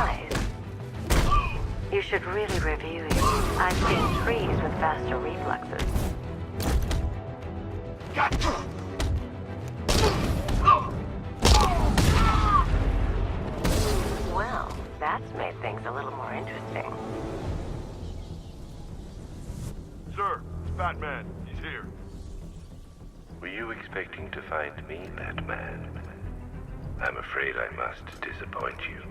eyes. You should really review your I-skinned trees with faster reflexes. Well, that's made things a little more interesting. Sir, it's Batman. He's here. Were you expecting to find me, Batman? I'm afraid I must disappoint you.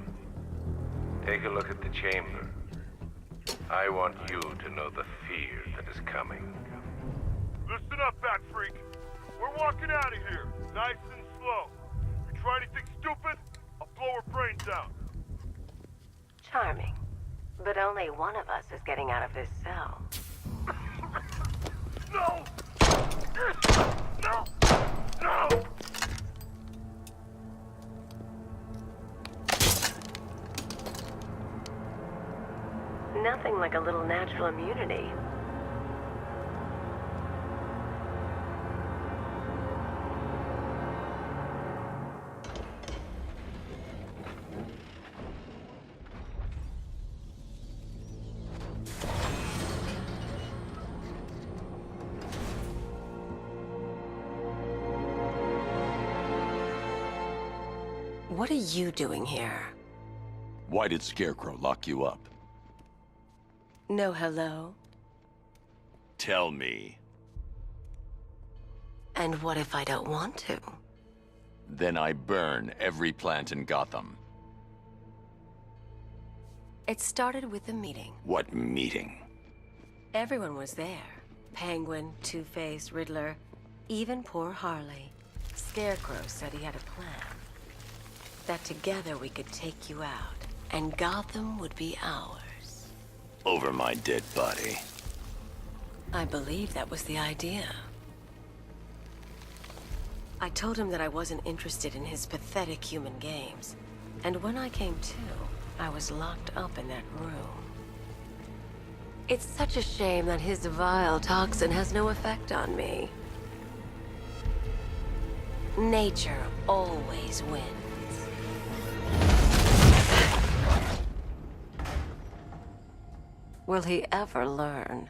Take a look at the chamber. I want you to know the fear that is coming. Listen up, Bat Freak. We're walking out of here, nice and slow. You try anything stupid, I'll blow her brains out. Charming. But only one of us is getting out of this cell. No! No! No! Nothing like a little natural immunity. What are you doing here? Why did Scarecrow lock you up? No hello? Tell me. And what if I don't want to? Then I burn every plant in Gotham. It started with a meeting. What meeting? Everyone was there. Penguin, Two-Face, Riddler, even poor Harley. Scarecrow said he had a plan. That together we could take you out, and Gotham would be ours. Over my dead body. I believe that was the idea. I told him that I wasn't interested in his pathetic human games. And when I came to, I was locked up in that room. It's such a shame that his vile toxin has no effect on me. Nature always wins. Will he ever learn?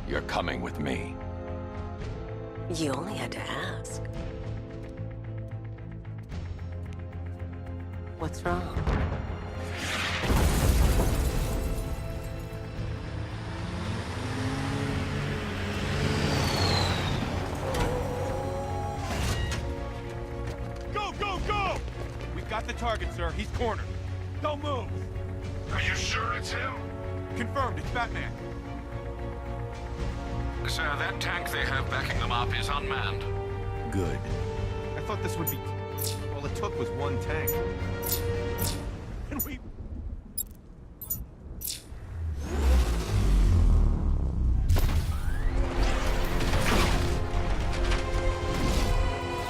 You're coming with me. You only had to ask. What's wrong? Go! We've got the target, sir. He's cornered. Don't move. Are you sure it's him? Confirmed, it's Batman. Sir, that tank they have backing them up is unmanned. Good. I thought this would be... All it took was one tank. And we...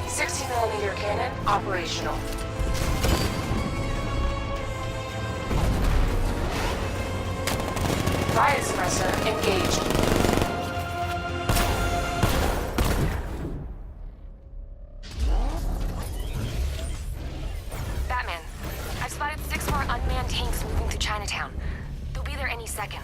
.60mm cannon operational. Fire suppressor engaged. Batman, I've spotted 6 more unmanned tanks moving through Chinatown. They'll be there any second.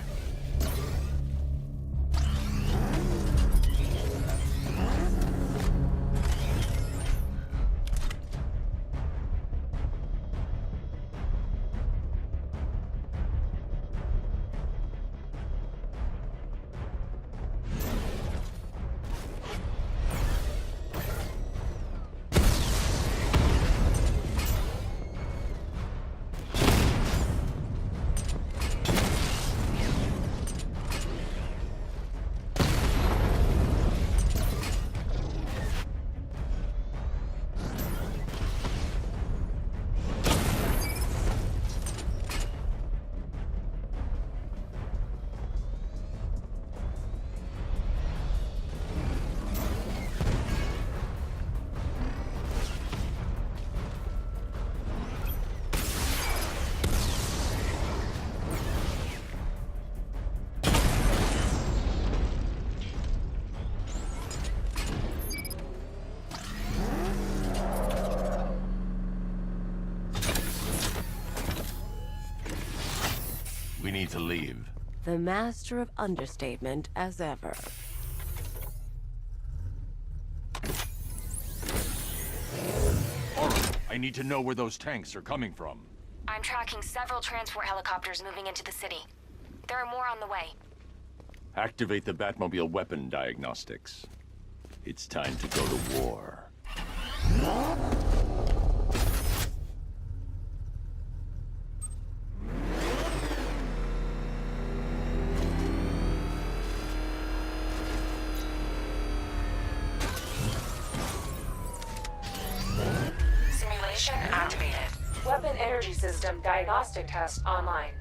We need to leave. The master of understatement as ever. I need to know where those tanks are coming from. I'm tracking several transport helicopters moving into the city. There are more on the way. Activate the Batmobile weapon diagnostics. It's time to go to war. Simulation activated. Weapon energy system diagnostic test online.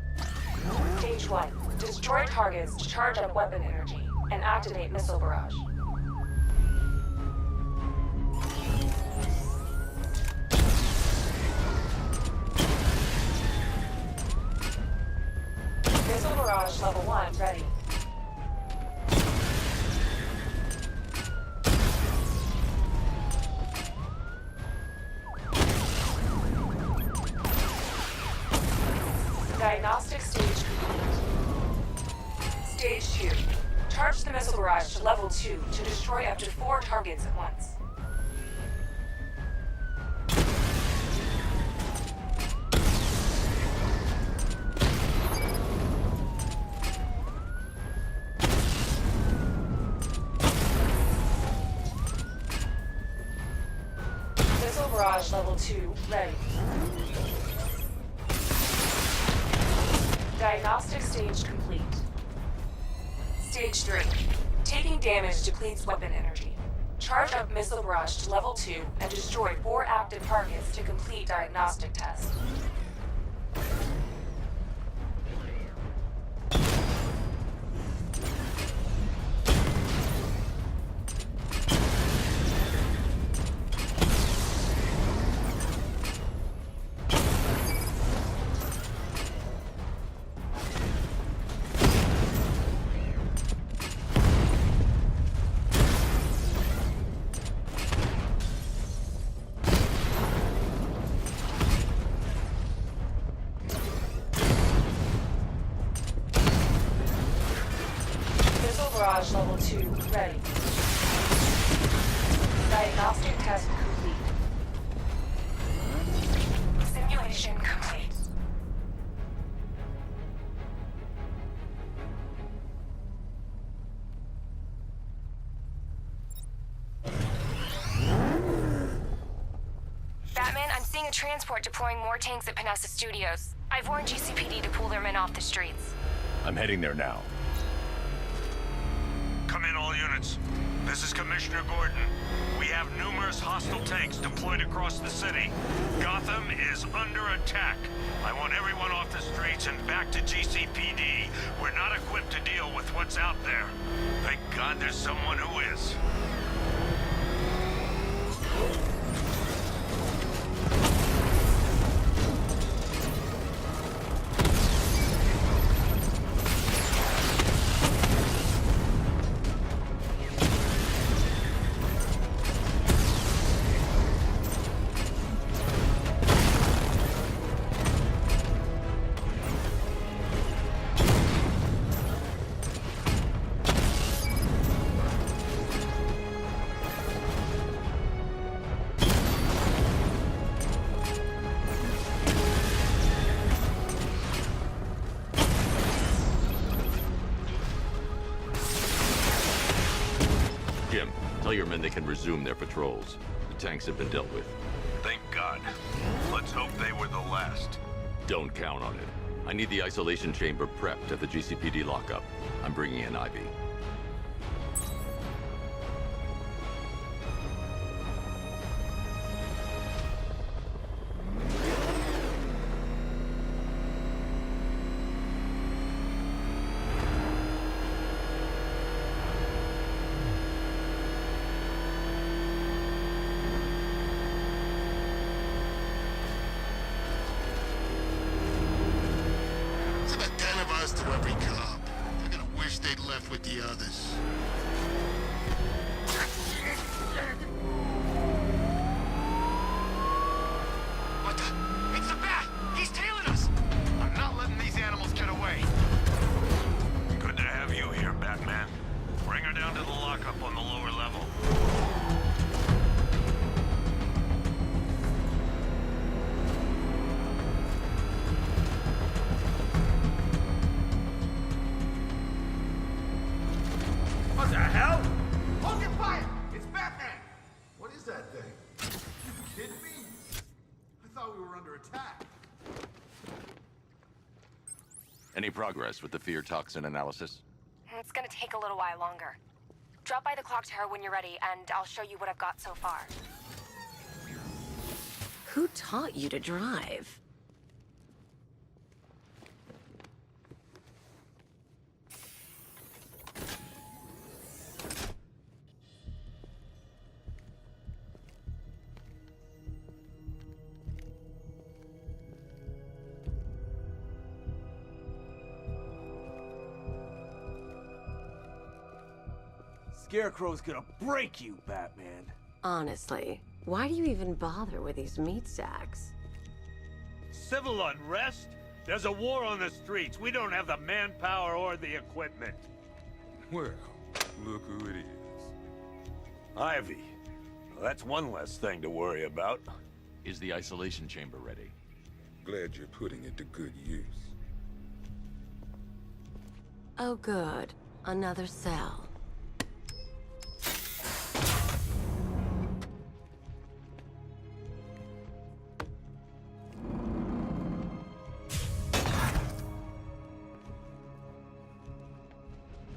Stage 1. Destroy targets to charge up weapon energy and activate missile barrage. Missile barrage level 1 ready. Diagnostic stage complete. Stage 2. Charge the missile barrage to level 2 to destroy up to 4 targets at once. Missile barrage level 2 ready. Diagnostic stage complete. Stage 3. Taking damage depletes weapon energy. Charge up missile barrage to level 2 and destroy 4 active targets to complete diagnostic test. Barrage level 2 ready. Diagnostic test complete. Simulation complete. Batman, I'm seeing a transport deploying more tanks at Panessa Studios. I've warned GCPD to pull their men off the streets. I'm heading there now. Come in, all units. This is Commissioner Gordon. We have numerous hostile tanks deployed across the city. Gotham is under attack. I want everyone off the streets and back to GCPD. We're not equipped to deal with what's out there. Thank God there's someone who is. Tell your men they can resume their patrols. The tanks have been dealt with. Thank God. Let's hope they were the last. Don't count on it. I need the isolation chamber prepped at the GCPD lockup. I'm bringing in Ivy. To every cop. They're gonna wish they'd left with the others. What the? It's the bat! He's tailing us! I'm not letting these animals get away. Any progress with the fear toxin analysis? It's gonna take a little while longer. Drop by the clock tower when you're ready, and I'll show you what I've got so far. Who taught you to drive? Scarecrow's gonna break you, Batman. Honestly, why do you even bother with these meat sacks? Civil unrest? There's a war on the streets. We don't have the manpower or the equipment. Well, look who it is. Ivy. Well, that's one less thing to worry about. Is the isolation chamber ready? Glad you're putting it to good use. Oh good, another cell.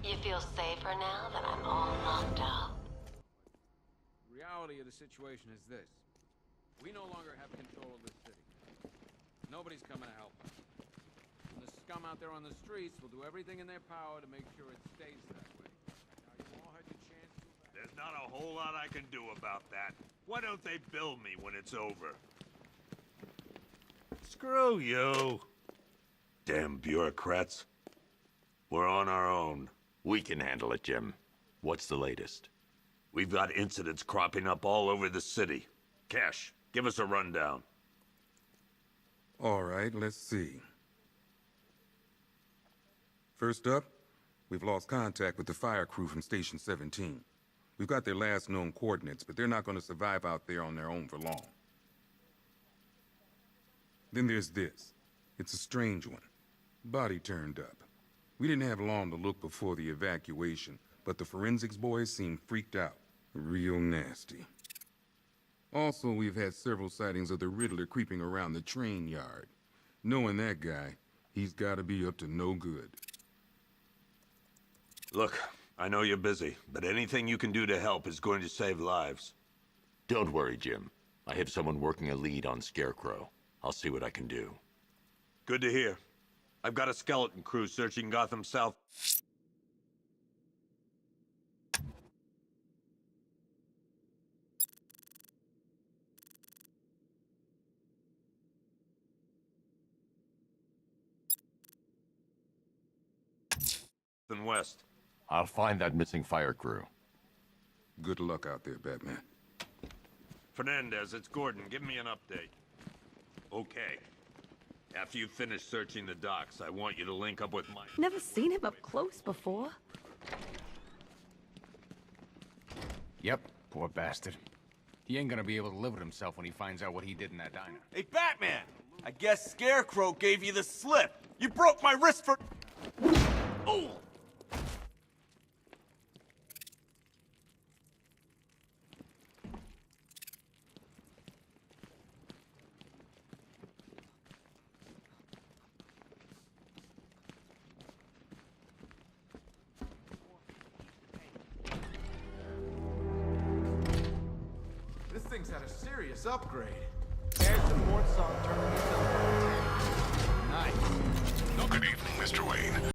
You feel safer now that I'm all locked up? The reality of the situation is this. We no longer have control of this city. Nobody's coming to help us. And the scum out there on the streets will do everything in their power to make sure it stays that way. Now, you all had your chance to... There's not a whole lot I can do about that. Why don't they bill me when it's over? Screw you. Damn bureaucrats. We're on our own. We can handle it, Jim. What's the latest? We've got incidents cropping up all over the city. Cash, give us a rundown. All right, let's see. First up, we've lost contact with the fire crew from Station 17. We've got their last known coordinates, but they're not going to survive out there on their own for long. Then there's this. It's a strange one. Body turned up. We didn't have long to look before the evacuation, but the forensics boys seemed freaked out. Real nasty. Also, we've had several sightings of the Riddler creeping around the train yard. Knowing that guy, he's gotta be up to no good. Look, I know you're busy, but anything you can do to help is going to save lives. Don't worry, Jim. I have someone working a lead on Scarecrow. I'll see what I can do. Good to hear. I've got a skeleton crew searching Gotham South. And west. I'll find that missing fire crew. Good luck out there, Batman. Fernandez, it's Gordon. Give me an update. Okay. After you finish searching the docks, I want you to link up with Mike. Never seen him up close before. Yep, poor bastard. He ain't gonna be able to live with himself when he finds out what he did in that diner. Hey, Batman! I guess Scarecrow gave you the slip. You broke my wrist for... Oh! This thing's had a serious upgrade. There's the fourth song turning itself on. Nice. Good evening, Mr. Wayne.